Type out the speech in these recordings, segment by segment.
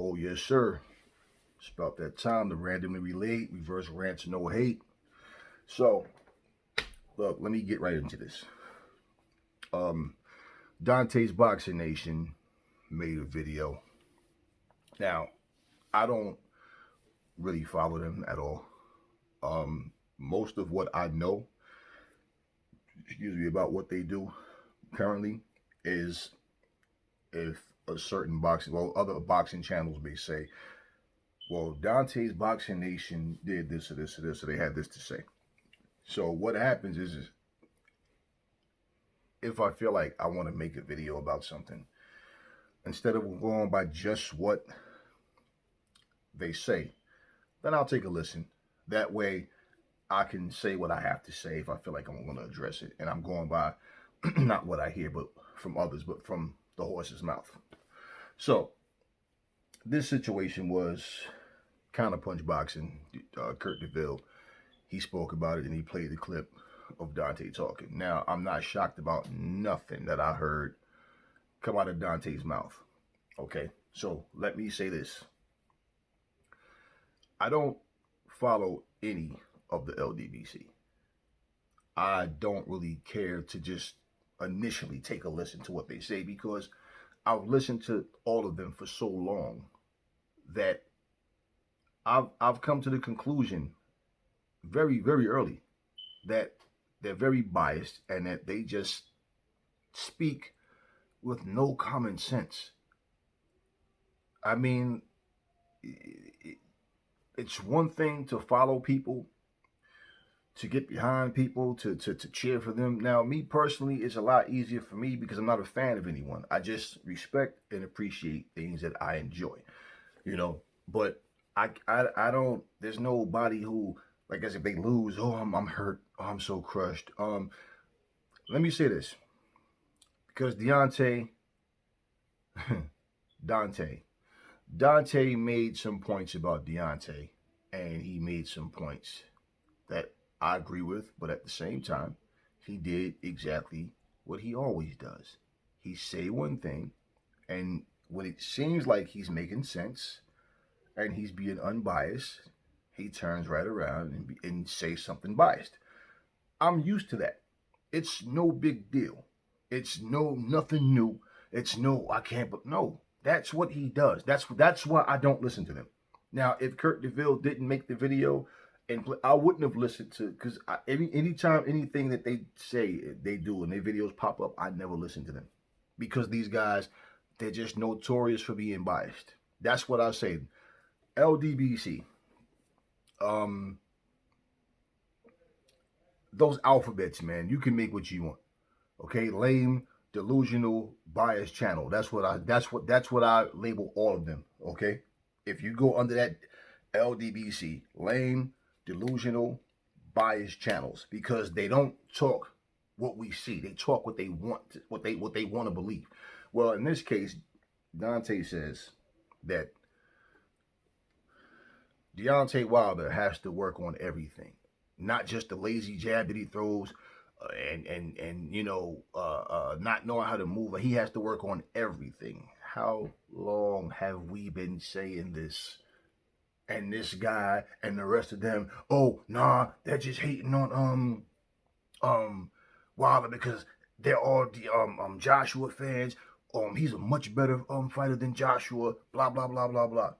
Oh, yes, sir. It's about that time to randomly relate, reverse rants, no hate. So, look, let me get right into this. Um, Dante's Boxing Nation made a video. Now, I don't really follow them at all. Most of what I know, excuse me, about what they do currently is if a certain boxing, well, other boxing channels may say, well, Dante's Boxing Nation did this or this or this, so they had this to say. So what happens is if I feel like I want to make a video about something, instead of going by just what they say, then I'll take a listen. That way I can say what I have to say if I feel like I'm going to address it. And I'm going by not what I hear, but from others, but from the horse's mouth. So this situation was counterpunch boxing. Kurt DeVille, he spoke about it and he played the clip of Dante talking. Now, I'm not shocked about nothing that I heard come out of Dante's mouth. Okay, so let me say this. I don't follow any of the LDBC. I don't really care to just initially take a listen to what they say because I've listened to all of them for so long that I've come to the conclusion very, very early that they're very biased and that they just speak with no common sense. I mean, it's one thing to follow people, to get behind people, to cheer for them. Now, me personally, it's a lot easier for me because I'm not a fan of anyone. I just respect and appreciate things that I enjoy, you know. But I don't. There's nobody who, like, as if they lose, oh, I'm hurt, oh, I'm so crushed. Let me say this, because Dante, Dante made some points about Deontay, and he made some points that I agree with, but at the same time, he did exactly what he always does. He say one thing, and when it seems like he's making sense and he's being unbiased, he turns right around and say something biased. I'm used to that. It's no big deal. It's nothing new. It's no I can't but no. That's what he does. That's why I don't listen to them. Now, if Kurt DeVille didn't make the video, and I wouldn't have listened to because anytime anything that they say they do and their videos pop up, I never listen to them because these guys they're just notorious for being biased. That's what I say. LDBC, um, those alphabets, man, you can make what you want. Okay, lame, delusional, biased channel. That's what I label all of them. Okay, if you go under that LDBC, lame, delusional, biased channels, because they don't talk what we see. They talk what they want, what they want to believe. Well, in this case, Dante says that Deontay Wilder has to work on everything, not just the lazy jab that he throws, and not knowing how to move. He has to work on everything. How long have we been saying this? And this guy and the rest of them, oh nah, they're just hating on Wilder because they're all the Joshua fans. He's a much better fighter than Joshua. Blah blah blah blah blah.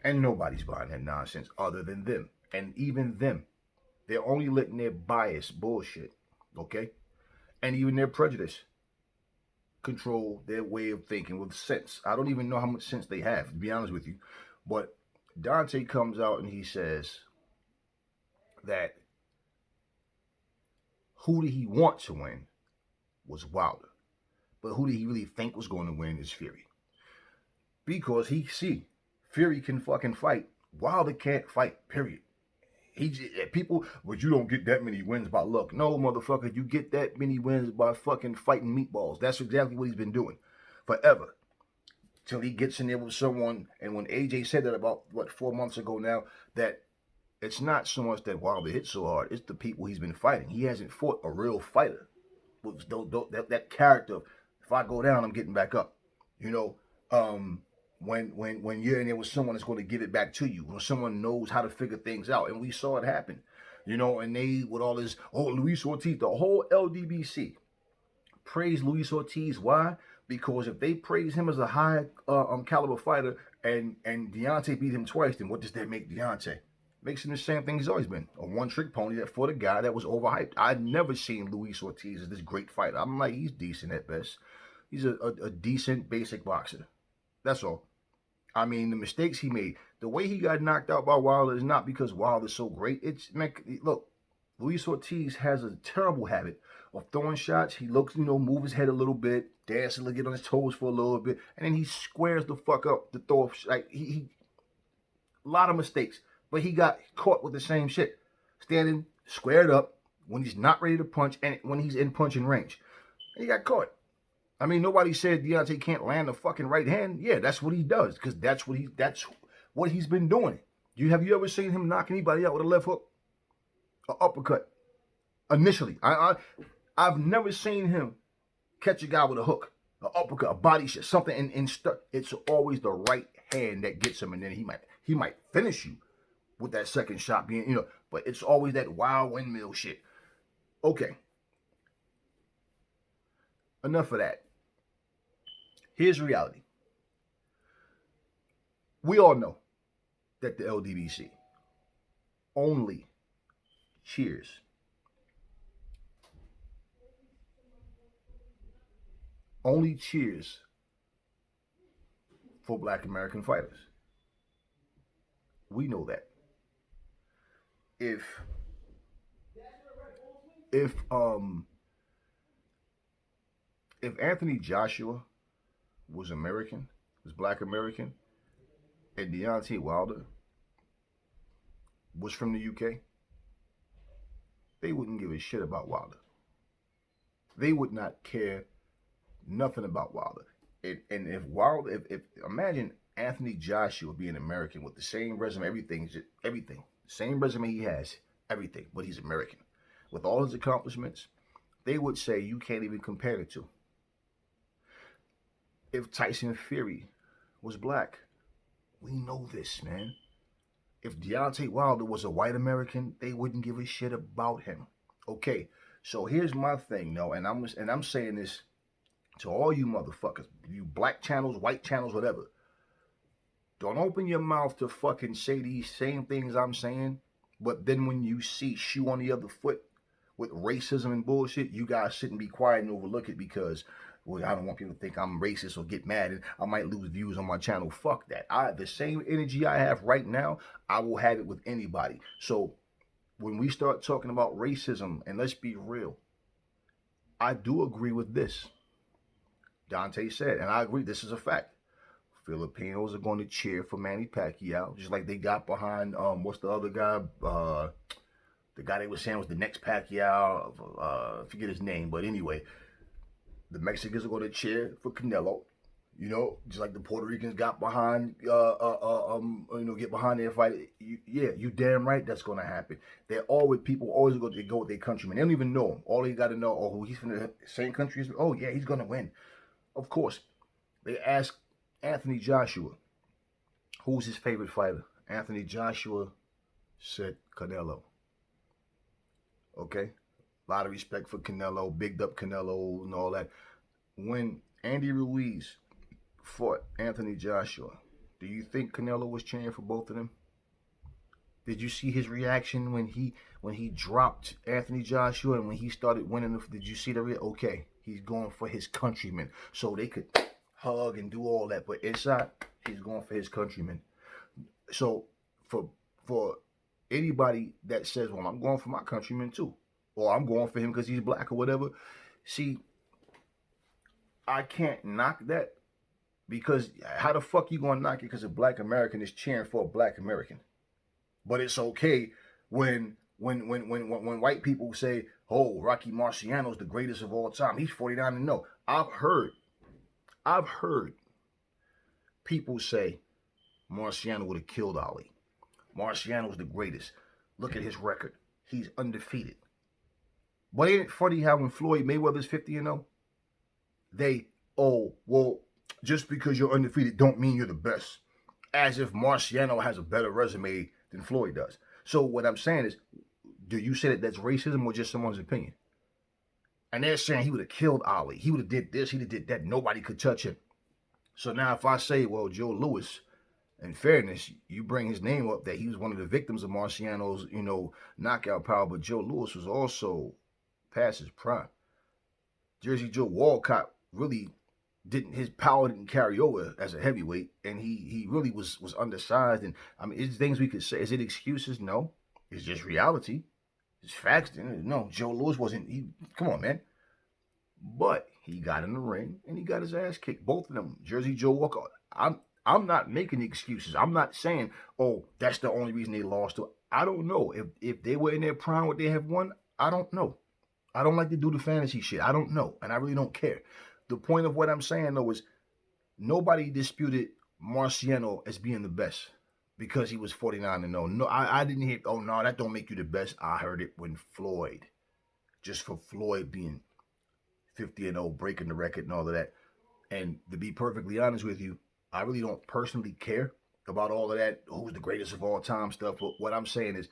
And nobody's buying that nonsense other than them. And even them, they're only letting their bias bullshit, okay? And even their prejudice control their way of thinking with sense. I don't even know how much sense they have, to be honest with you. But Dante comes out and he says that who did he want to win was Wilder. But who did he really think was going to win is Fury. Because Fury can fucking fight. Wilder can't fight, period. People, but you don't get that many wins by luck. No, motherfucker, you get that many wins by fucking fighting meatballs. That's exactly what he's been doing forever. Till he gets in there with someone, and when AJ said that about, 4 months ago now, that it's not so much that Wilder hits so hard, it's the people he's been fighting. He hasn't fought a real fighter with that character. If I go down, I'm getting back up. when you're in there with someone that's going to give it back to you, when someone knows how to figure things out, and we saw it happen, you know. And they with all this, oh, Luis Ortiz, the whole LDBC praise Luis Ortiz. Why? Because if they praise him as a high caliber fighter, and Dante beat him twice, then what does that make Dante? Makes him the same thing he's always been, a one-trick pony that for the guy that was overhyped. I'd never seen Luis Ortiz as this great fighter. I'm like, he's decent at best. He's a decent basic boxer. That's all. I mean, the mistakes he made, the way he got knocked out by Wilder is not because Wilder's so great. It's, man, look, Luis Ortiz has a terrible habit of throwing shots. He looks, move his head a little bit, dance a little, get on his toes for a little bit, and then he squares the fuck up to throw. Like he a lot of mistakes, but he got caught with the same shit, standing squared up when he's not ready to punch and when he's in punching range. And he got caught. I mean, nobody said Dante can't land a fucking right hand. Yeah, that's what he does, because that's what he's been doing. Have you ever seen him knock anybody out with a left hook, an uppercut? Initially, I've never seen him catch a guy with a hook, an uppercut, a body shot, something in stuck. It's always the right hand that gets him, and then he might finish you with that second shot being, but it's always that wild windmill shit. Okay. Enough of that. Here's reality. We all know that the LDBC only cheers for Black American fighters. We know that. If Anthony Joshua was American, was Black American, and Deontay Wilder was from the UK, they wouldn't give a shit about Wilder. They would not care nothing about Wilder. And if Wilder, if imagine Anthony Joshua being American with the same resume, everything, same resume he has, everything, but he's American. With all his accomplishments, they would say you can't even compare the two. If Tyson Fury was black, we know this, man. If Deontay Wilder was a white American, they wouldn't give a shit about him. Okay, so here's my thing, and I'm saying this to all you motherfuckers, you black channels, white channels, whatever. Don't open your mouth to fucking say these same things I'm saying, but then when you see shoe on the other foot with racism and bullshit, you guys shouldn't be quiet and overlook it because, well, I don't want people to think I'm racist or get mad and I might lose views on my channel. Fuck that. The same energy I have right now, I will have it with anybody. So when we start talking about racism, and let's be real, I do agree with this. Dante said, and I agree, this is a fact. Filipinos are going to cheer for Manny Pacquiao, just like they got behind, what's the other guy? The guy they were saying was the next Pacquiao. I forget his name, but anyway, the Mexicans are going to cheer for Canelo. Just like the Puerto Ricans got behind, get behind their fight. You damn right that's going to happen. People always go with their countrymen. They don't even know him. All they got to know, oh, he's from the same country as me. Oh, yeah, he's going to win. Of course. They asked Anthony Joshua, who's his favorite fighter? Anthony Joshua said Canelo. Okay? A lot of respect for Canelo, bigged up Canelo and all that. When Andy Ruiz fought Anthony Joshua, do you think Canelo was cheering for both of them? Did you see his reaction when he dropped Anthony Joshua and when he started winning? Did you see the reaction? Okay, he's going for his countrymen, so they could hug and do all that. But inside, he's going for his countrymen. So for anybody that says, well, I'm going for my countrymen too, or I'm going for him because he's black or whatever, see, I can't knock that, because how the fuck you gonna knock it because a black American is cheering for a black American? But it's okay when white people say, oh, Rocky Marciano's the greatest of all time. He's 49-0. I've heard people say Marciano would have killed Ali. Marciano's the greatest. Look at his record. He's undefeated. But ain't it funny how when Floyd Mayweather's 50-0, Just because you're undefeated don't mean you're the best. As if Marciano has a better resume than Floyd does. So what I'm saying is, do you say that that's racism or just someone's opinion? And they're saying he would have killed Ali. He would have did this. He would have did that. Nobody could touch him. So now if I say, well, Joe Louis, in fairness, you bring his name up that he was one of the victims of Marciano's, knockout power, but Joe Louis was also past his prime. Jersey Joe Walcott really didn't his power didn't carry over as a heavyweight, and he really was undersized. And I mean, it's things we could say. Is it excuses? No, it's just reality. It's facts. No, Joe Louis wasn't. He come on, man. But he got in the ring and he got his ass kicked. Both of them, Jersey Joe Walker. I'm not making excuses. I'm not saying, oh, that's the only reason they lost. I don't know if they were in their prime, would they have won? I don't know. I don't like to do the fantasy shit. I don't know, and I really don't care. The point of what I'm saying though is nobody disputed Marciano as being the best because he was 49-0. No, I didn't hear. Oh no, that don't make you the best. I heard it when Floyd, just for Floyd being 50-0, breaking the record and all of that. And to be perfectly honest with you, I really don't personally care about all of that. Who's the greatest of all time stuff? But what I'm saying is,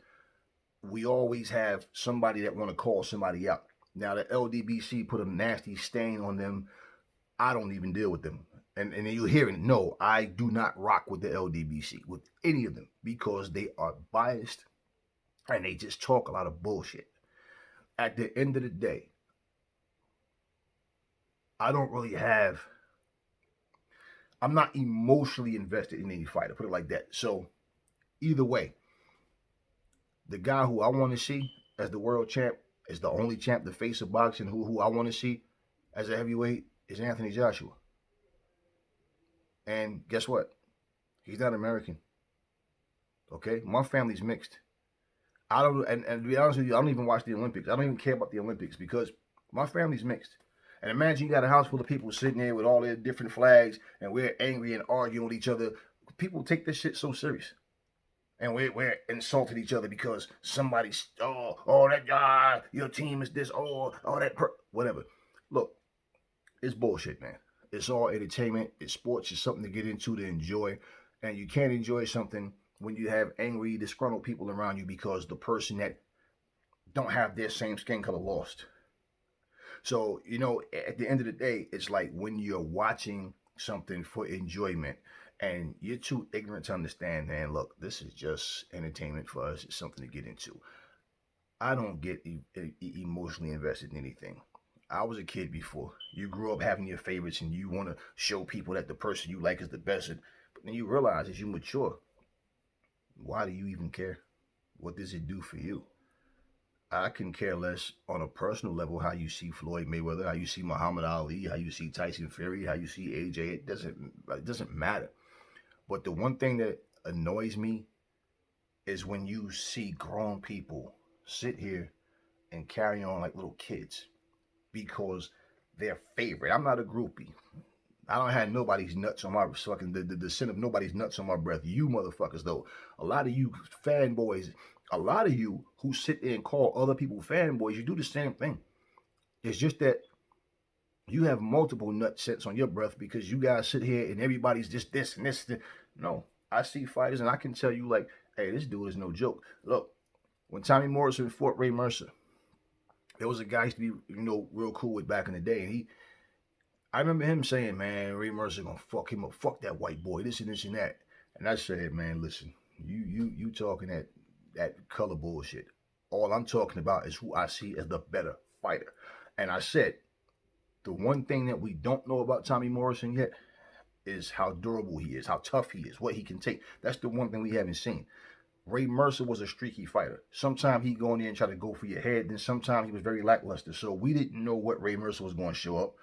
we always have somebody that want to call somebody out. Now the LDBC put a nasty stain on them. I don't even deal with them. And you're hearing, no, I do not rock with the LDBC, with any of them, because they are biased and they just talk a lot of bullshit. At the end of the day, I don't really have, I'm not emotionally invested in any fighter, put it like that. So either way, the guy who I want to see as the world champ, as the only champ, the face of boxing, who I want to see as a heavyweight is Anthony Joshua. And guess what? He's not American. Okay? My family's mixed. I don't, and to be honest with you, I don't even watch the Olympics. I don't even care about the Olympics because my family's mixed. And imagine you got a house full of people sitting there with all their different flags and we're angry and arguing with each other. People take this shit so serious. And we're insulting each other because somebody's, that guy, your team is this, whatever. Look, it's bullshit, man. It's all entertainment. It's sports. It's something to get into, to enjoy. And you can't enjoy something when you have angry, disgruntled people around you because the person that don't have their same skin color lost. So, at the end of the day, it's like when you're watching something for enjoyment and you're too ignorant to understand, man, look, this is just entertainment for us. It's something to get into. I don't get emotionally invested in anything. I was a kid before. You grew up having your favorites and you want to show people that the person you like is the best. But then you realize as you mature, why do you even care? What does it do for you? I can care less on a personal level how you see Floyd Mayweather, how you see Muhammad Ali, how you see Tyson Fury, how you see AJ. It doesn't matter. But the one thing that annoys me is when you see grown people sit here and carry on like little kids because their favorite. I'm not a groupie. I don't have nobody's nuts on my fucking the scent of nobody's nuts on my breath. You motherfuckers though, a lot of you fanboys, a lot of you who sit there and call other people fanboys, you do the same thing. It's just that you have multiple nut scents on your breath because you guys sit here and everybody's just this and this. No, I see fighters and I can tell you like, hey, this dude is no joke. Look, when Tommy Morrison fought Ray Mercer, there was a guy I used to be, real cool with back in the day, and I remember him saying, man, Ray Mercer gonna fuck him up, fuck that white boy, this and this and that. And I said, man, listen, you talking that color bullshit. All I'm talking about is who I see as the better fighter. And I said, the one thing that we don't know about Tommy Morrison yet is how durable he is, how tough he is, what he can take. That's the one thing we haven't seen. Ray Mercer was a streaky fighter. Sometimes he'd go in there and try to go for your head. Then sometimes he was very lackluster. So we didn't know what Ray Mercer was going to show up.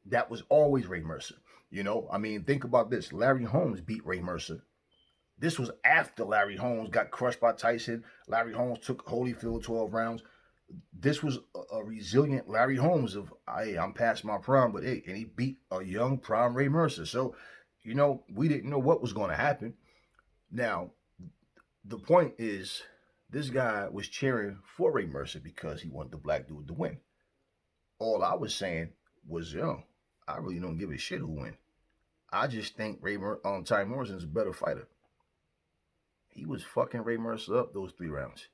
That was always Ray Mercer. Think about this. Larry Holmes beat Ray Mercer. This was after Larry Holmes got crushed by Tyson. Larry Holmes took Holyfield 12 rounds. This was a resilient Larry Holmes of, hey, I'm past my prime, but hey, and he beat a young prime Ray Mercer. So, we didn't know what was going to happen. Now, the point is, this guy was cheering for Ray Mercer because he wanted the black dude to win. All I was saying was, I really don't give a shit who wins. I just think Ty Morrison's a better fighter. He was fucking Ray Mercer up those 3 rounds.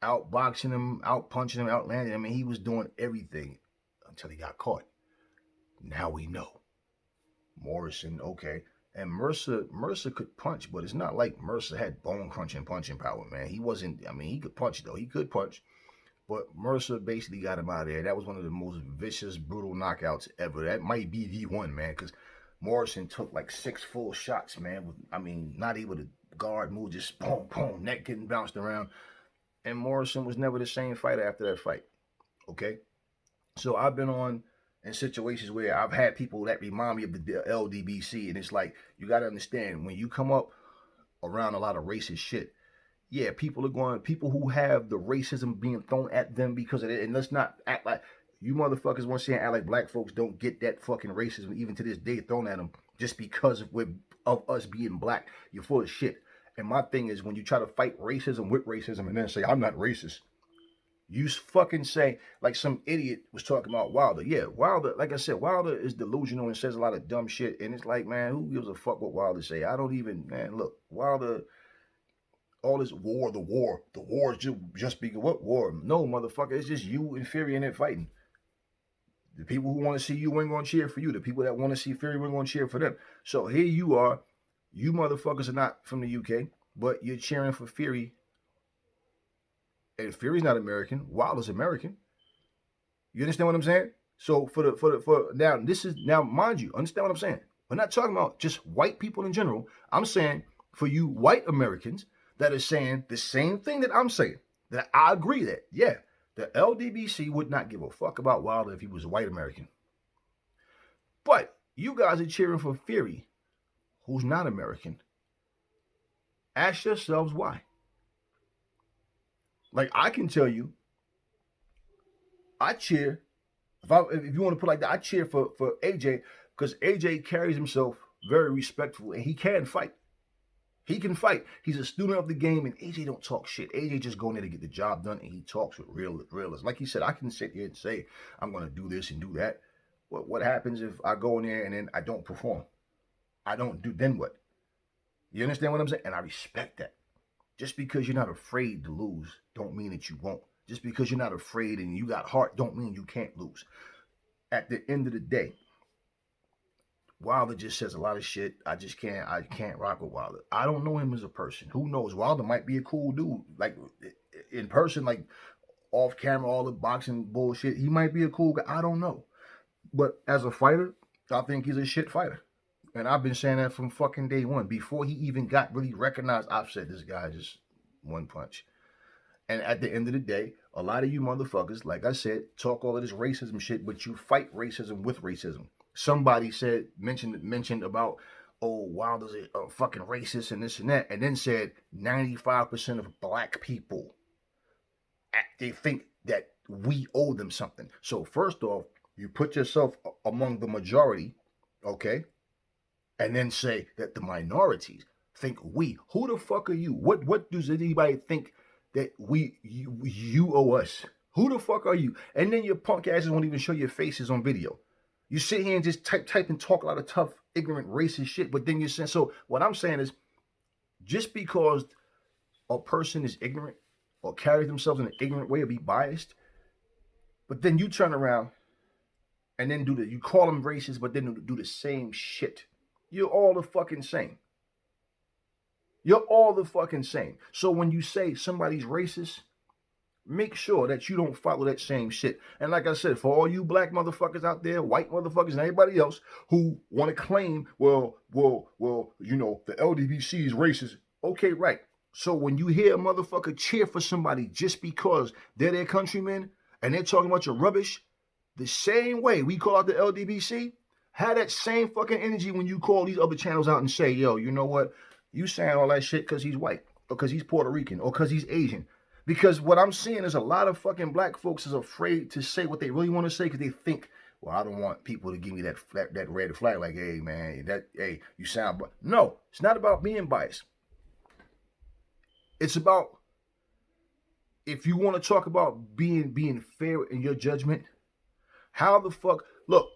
Outboxing him, out punching him, outlanding him. I mean, he was doing everything until he got caught. Now we know. Morrison, okay. And Mercer could punch, but it's not like Mercer had bone crunching punching power, man. He wasn't, I mean, he could punch though. He could punch. But Mercer basically got him out of there. That was one of the most vicious, brutal knockouts ever. That might be the one, man, because Morrison took like 6 full shots, man. I mean, not able to guard, move, just boom, boom, neck getting bounced around. And Morrison was never the same fighter after that fight. Okay? So I've been on in situations where I've had people that remind me of the LDBC, and it's like, you got to understand, when you come up around a lot of racist shit, yeah, people who have the racism being thrown at them because of it, and let's not act like, you motherfuckers want to say act like black folks don't get that fucking racism even to this day thrown at them just because of us being black. You're full of shit. And my thing is, when you try to fight racism with racism and then say, I'm not racist, you fucking say, like some idiot was talking about Wilder. Yeah, Wilder, like I said, Wilder is delusional and says a lot of dumb shit. And it's like, man, who gives a fuck what Wilder say? I don't even, man, look, Wilder, all this war, the war is just because, what war? No, motherfucker, it's just you and Fury in it fighting. The people who want to see you ain't going to cheer for you. The people that want to see Fury ain't going to cheer for them. So here you are. You motherfuckers are not from the UK, but you're cheering for Fury. And Fury's not American. Wilder's American. You understand what I'm saying? So for now, mind you, understand what I'm saying. We're not talking about just white people in general. I'm saying for you white Americans that are saying the same thing that I'm saying, that I agree that, yeah, the LDBC would not give a fuck about Wilder if he was a white American. But you guys are cheering for Fury, who's not American. Ask yourselves why. Like, I can tell you, I cheer, if you want to put it like that, I cheer for AJ because AJ carries himself very respectful and he can fight. He can fight. He's a student of the game, and AJ don't talk shit. AJ just go in there to get the job done, and he talks with realists. Like he said, I can sit here and say, I'm going to do this and do that. What happens if I go in there and then I don't perform? I don't do, then what? You understand what I'm saying? And I respect that. Just because you're not afraid to lose don't mean that you won't. Just because you're not afraid and you got heart don't mean you can't lose. At the end of the day, Wilder just says a lot of shit. I can't rock with Wilder. I don't know him as a person. Who knows? Wilder might be a cool dude. Like in person, like off camera, all the boxing bullshit. He might be a cool guy. I don't know. But as a fighter, I think he's a shit fighter. And I've been saying that from fucking day one. Before he even got really recognized, I've said this guy just one punch. And at the end of the day, a lot of you motherfuckers, like I said, talk all of this racism shit, but you fight racism with racism. Somebody mentioned about, oh, Wilder's a fucking racist and this and that, and then said 95% of black people, they think that we owe them something. So first off, you put yourself among the majority, okay, and then say that the minorities think we. Who the fuck are you? What does anybody think that you owe us? Who the fuck are you? And then your punk asses won't even show your faces on video. You sit here and just type and talk a lot of tough, ignorant, racist shit, but then you're saying, so what I'm saying is, just because a person is ignorant or carries themselves in an ignorant way or be biased, but then you turn around and then you call them racist, but then do the same shit. You're all the fucking same. You're all the fucking same. So when you say somebody's racist, make sure that you don't follow that same shit. And like I said, for all you black motherfuckers out there, white motherfuckers, and everybody else who want to claim, well, you know, the LDBC is racist. Okay, right. So when you hear a motherfucker cheer for somebody just because they're their countrymen and they're talking about your rubbish, the same way we call out the LDBC, have that same fucking energy when you call these other channels out and say, yo, you know what? You saying all that shit because he's white or because he's Puerto Rican or because he's Asian. Because what I'm seeing is a lot of fucking black folks is afraid to say what they really want to say because they think, well, I don't want people to give me that red flag. Like, hey, man, hey, you sound... No, it's not about being biased. It's about, if you want to talk about being fair in your judgment, how the fuck... Look,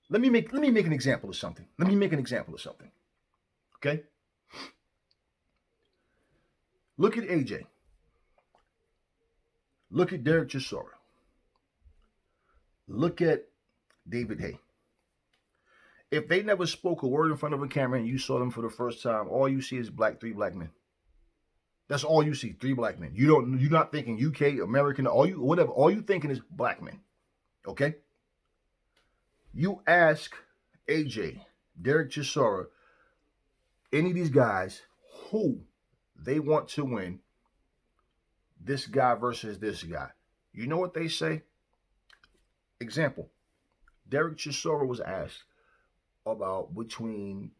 Let me make an example of something. Let me make an example of something. Okay? Look at AJ. Look at Derek Chisora. Look at David Hay. If they never spoke a word in front of a camera and you saw them for the first time, all you see is three black men. That's all you see, three black men. You're not thinking UK, American, all you thinking is black men. Okay? You ask AJ, Derek Chisora, any of these guys who they want to win, this guy versus this guy. You know what they say? Example, Derek Chisora was asked about between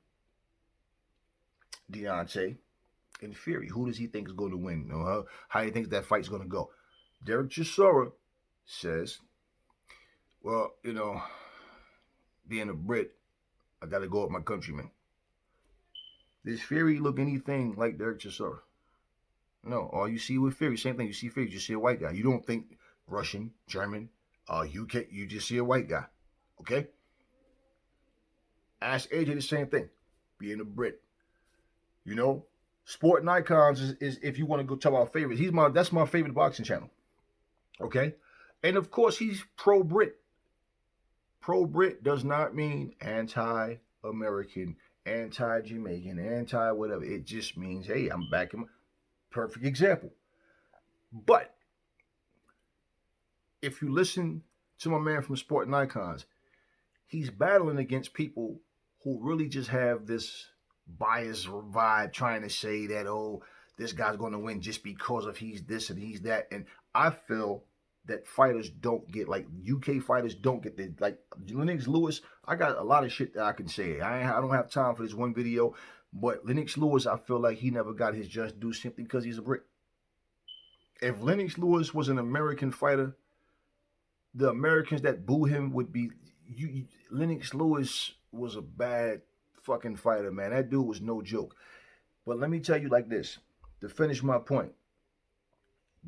Dante and Fury. Who does he think is going to win? How do you think that fight's going to go? Derek Chisora says, well, being a Brit, I got to go with my countrymen. Does Fury look anything like Derek Chisora? No. All you see with Fury, same thing. You see Fury, you see a white guy. You don't think Russian, German, UK. You just see a white guy. Okay? Ask AJ the same thing. Being a Brit. Sport and Icons is if you want to go talk about favorites. That's my favorite boxing channel. Okay? And of course he's pro-Brit. Pro-Brit does not mean anti-American, anti-Jamaican, anti-whatever. It just means, hey, I'm back in my perfect example. But if you listen to my man from Sport and Icons, he's battling against people who really just have this bias vibe trying to say that, oh, this guy's going to win just because of he's this and he's that. And I feel that fighters don't get, like UK fighters don't get the, like Lennox Lewis. I got a lot of shit that I can say. I don't have time for this one video, but Lennox Lewis, I feel like he never got his just due simply because he's a Brit. If Lennox Lewis was an American fighter, the Americans that boo him would be, Lennox Lewis was a bad fucking fighter, man. That dude was no joke. But let me tell you like this, to finish my point.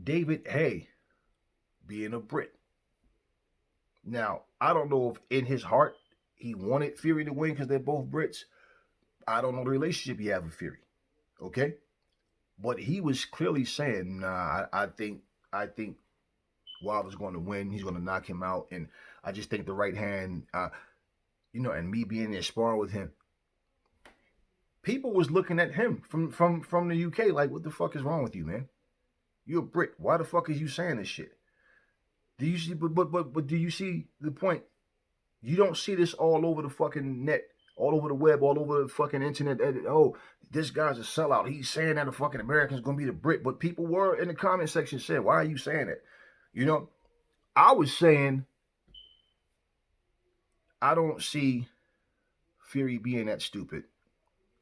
David Hay, being a Brit. Now, I don't know if in his heart he wanted Fury to win because they're both Brits. I don't know the relationship he has with Fury. Okay? But he was clearly saying, nah, I think Wilder's going to win. He's going to knock him out. And I just think the right hand, and me being there sparring with him, people was looking at him from the UK like, what the fuck is wrong with you, man? You're a Brit. Why the fuck is you saying this shit? Do you see? But do you see the point? You don't see this all over the fucking net, all over the web, all over the fucking internet. Oh, this guy's a sellout. He's saying that the fucking American's gonna be the Brit. But people were in the comment section saying, "Why are you saying it?" I was saying, I don't see Fury being that stupid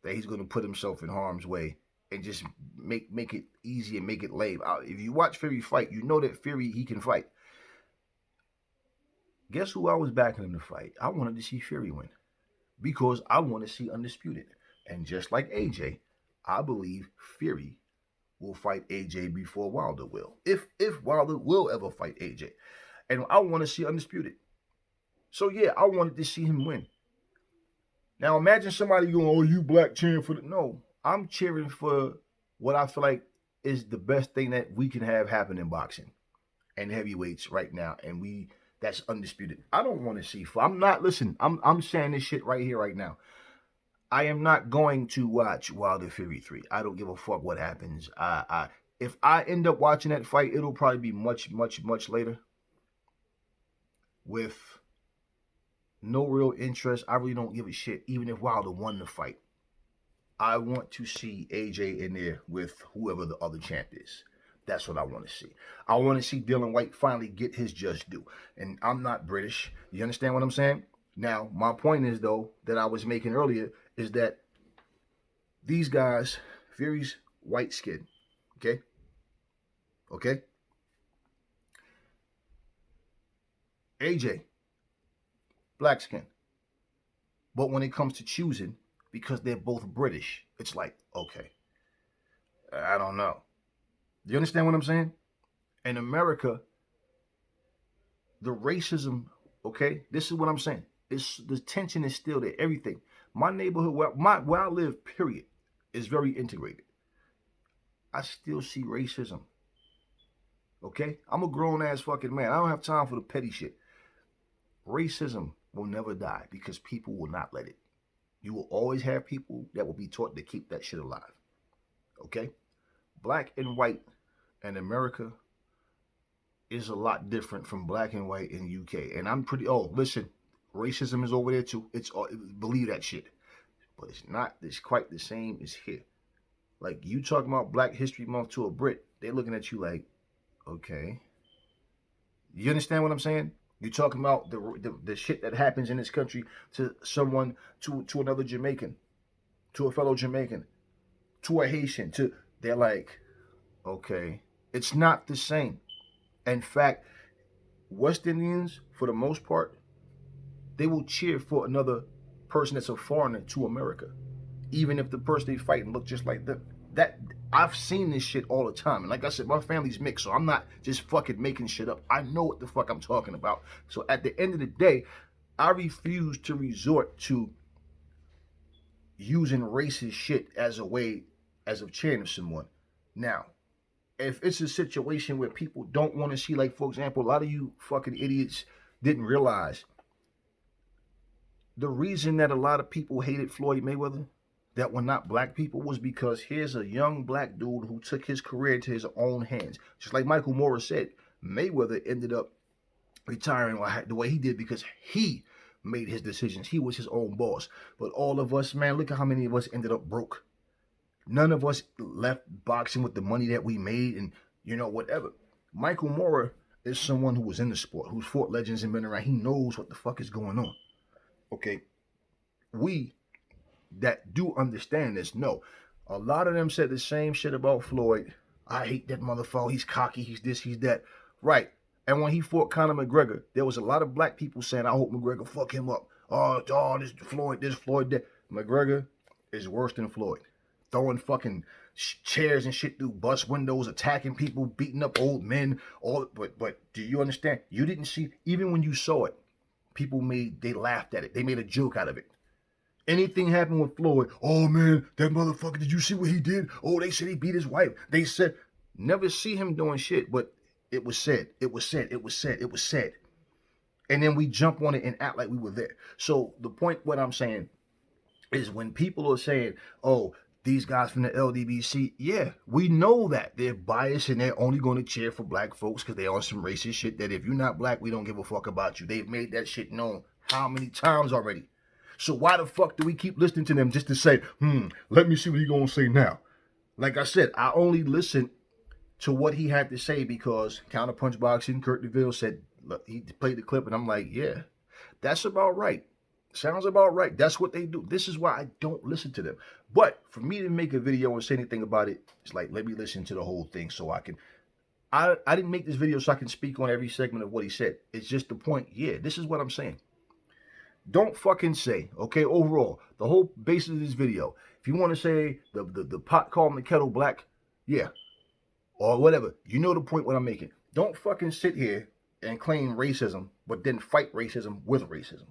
that he's gonna put himself in harm's way and just make it easy and make it lame. If you watch Fury fight, you know that Fury, he can fight. Guess who I was backing him to fight? I wanted to see Fury win because I want to see Undisputed. And just like AJ, I believe Fury will fight AJ before Wilder will. If Wilder will ever fight AJ. And I want to see Undisputed. So yeah, I wanted to see him win. Now imagine somebody going, oh, you black cheering for the... No, I'm cheering for what I feel like is the best thing that we can have happen in boxing and heavyweights right now. And that's Undisputed. I don't want to see... I'm saying this shit right here, right now. I am not going to watch Wilder Fury 3. I don't give a fuck what happens. If I end up watching that fight, it'll probably be much, much, much later. With no real interest. I really don't give a shit, even if Wilder won the fight. I want to see AJ in there with whoever the other champ is. That's what I want to see. I want to see Dylan White finally get his just due. And I'm not British. You understand what I'm saying? Now, my point is, though, that I was making earlier, is that these guys, Fury's white skin, okay? Okay? AJ, black skin. But when it comes to choosing, because they're both British, it's like, okay, I don't know. Do you understand what I'm saying? In America, the racism, okay, this is what I'm saying. It's the tension is still there. Everything. My neighborhood, where I live, period, is very integrated. I still see racism. Okay, I'm a grown ass fucking man. I don't have time for the petty shit. Racism will never die because people will not let it. You will always have people that will be taught to keep that shit alive. Okay, black and white in America is a lot different from black and white in UK. And I'm pretty. Oh, listen, racism is over there too. It's believe that shit, but it's not. It's quite the same as here. Like you talking about Black History Month to a Brit, they're looking at you like, okay, you understand what I'm saying? You're talking about the shit that happens in this country to someone, to another Jamaican, to a fellow Jamaican, to a Haitian. To they're like, okay, it's not the same. In fact, West Indians, for the most part, they will cheer for another person that's a foreigner to America, even if the person they fighting look just like them. That I've seen this shit all the time, and like I said, my family's mixed, so I'm not just fucking making shit up. I know what the fuck I'm talking about. So at the end of the day, I refuse to resort to using racist shit as a way as of cheering someone. Now, if it's a situation where people don't want to see, like for example, a lot of you fucking idiots didn't realize the reason that a lot of people hated Floyd Mayweather that were not black people was because here's a young black dude who took his career into his own hands. Just like Michael Morris said, Mayweather ended up retiring the way he did because he made his decisions. He was his own boss. But all of us, man, look at how many of us ended up broke. None of us left boxing with the money that we made and, whatever. Michael Morris is someone who was in the sport, who's fought legends and been around. He knows what the fuck is going on. Okay, we that do understand this know. A lot of them said the same shit about Floyd. I hate that motherfucker. He's cocky. He's this. He's that. Right. And when he fought Conor McGregor, there was a lot of black people saying, I hope McGregor fuck him up. Oh, this Floyd, that. McGregor is worse than Floyd. Throwing fucking chairs and shit through bus windows, attacking people, beating up old men. But do you understand? You didn't see, even when you saw it, they laughed at it. They made a joke out of it. Anything happened with Floyd, oh man, that motherfucker, did you see what he did? Oh, they said he beat his wife. They said, never see him doing shit, but it was said. And then we jump on it and act like we were there. So the point, what I'm saying, is when people are saying, oh, these guys from the LDBC, yeah, we know that they're biased and they're only going to cheer for black folks because they're on some racist shit that if you're not black, we don't give a fuck about you. They've made that shit known how many times already? So why the fuck do we keep listening to them just to say, let me see what he's going to say now? Like I said, I only listened to what he had to say because Counterpunch Boxing, Kurt DeVille said, look, he played the clip and I'm like, yeah, that's about right. Sounds about right. That's what they do. This is why I don't listen to them. But for me to make a video and say anything about it, it's like, let me listen to the whole thing so I can. I didn't make this video so I can speak on every segment of what he said. It's just the point. Yeah, this is what I'm saying. Don't fucking say, okay, overall, the whole basis of this video, if you want to say the pot calling the kettle black, yeah, or whatever, you know the point what I'm making. Don't fucking sit here and claim racism, but then fight racism with racism.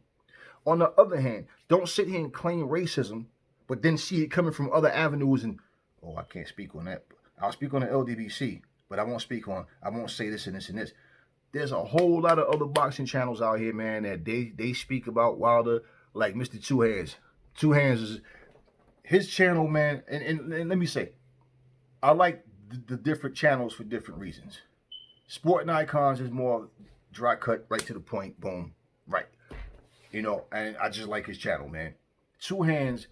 On the other hand, don't sit here and claim racism, but then see it coming from other avenues and, oh, I can't speak on that. I'll speak on the LDBC, but I won't say this and this and this. There's a whole lot of other boxing channels out here, man, that they speak about Wilder, like Mr. Two Hands. Two Hands is his channel, man. And let me say, I like the different channels for different reasons. Sporting Icons is more dry cut, right to the point, boom, right. And I just like his channel, man. Two Hands,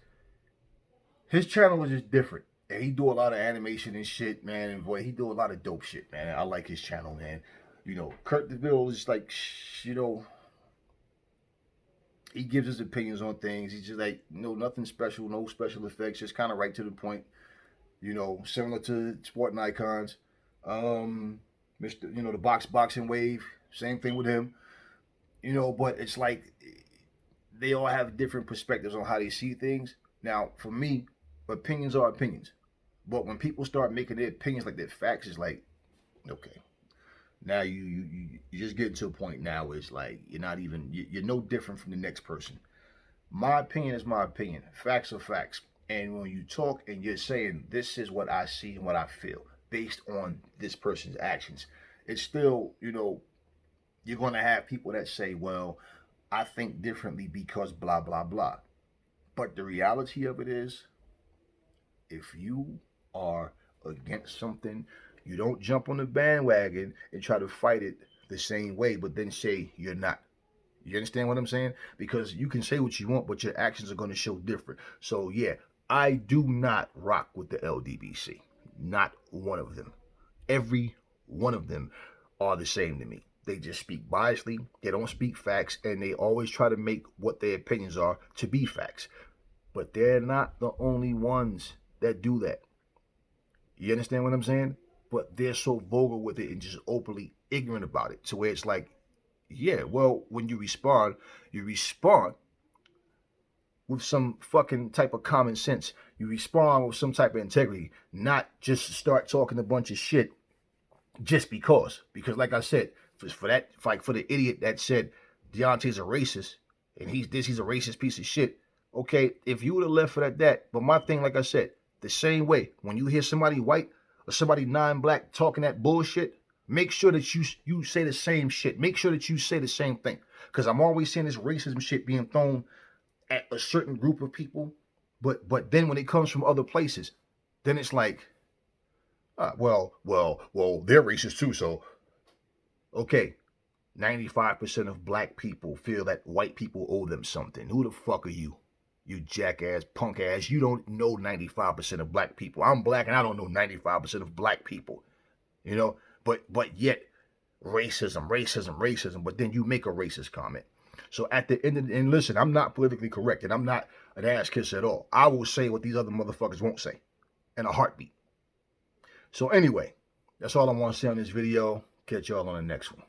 his channel is just different. And he do a lot of animation and shit, man. And boy, he do a lot of dope shit, man. I like his channel, man. Kurt DeVille is like, he gives his opinions on things. He's just like, nothing special, no special effects, just kind of right to the point. Similar to Sporting Icons. The boxing wave, same thing with him. But it's like they all have different perspectives on how they see things. Now, for me, opinions are opinions. But when people start making their opinions like their facts, it's like, okay. Now you just getting to a point now where it's like you're not even you're no different from the next person. My opinion is my opinion. Facts are facts. And when you talk and you're saying this is what I see and what I feel based on this person's actions, it's still, you're going to have people that say, well, I think differently because blah, blah, blah. But the reality of it is, if you are against something, you don't jump on the bandwagon and try to fight it the same way, but then say you're not. You understand what I'm saying? Because you can say what you want, but your actions are going to show different. So, yeah, I do not rock with the LDBC. Not one of them. Every one of them are the same to me. They just speak biasly, they don't speak facts, and they always try to make what their opinions are to be facts. But they're not the only ones that do that. You understand what I'm saying? But they're so vulgar with it and just openly ignorant about it to where it's like, yeah, well, when you respond with some fucking type of common sense. You respond with some type of integrity, not just start talking a bunch of shit just because. Because like I said, for that, like for the idiot that said Deontay's a racist and he's a racist piece of shit. Okay, if you would have left it at that, but my thing, like I said, the same way when you hear somebody white or somebody non-black talking that bullshit, make sure that you say the same shit. Make sure that you say the same thing. Because I'm always seeing this racism shit being thrown at a certain group of people, but then when it comes from other places, then it's like, well, they're racist too. So, okay, 95% of black people feel that white people owe them something. Who the fuck are you? You jackass, punk ass. You don't know 95% of black people. I'm black and I don't know 95% of black people. But yet racism. But then you make a racist comment. So at the end of and listen, I'm not politically correct and I'm not an ass kiss at all. I will say what these other motherfuckers won't say in a heartbeat. So anyway, that's all I want to say on this video. Catch y'all on the next one.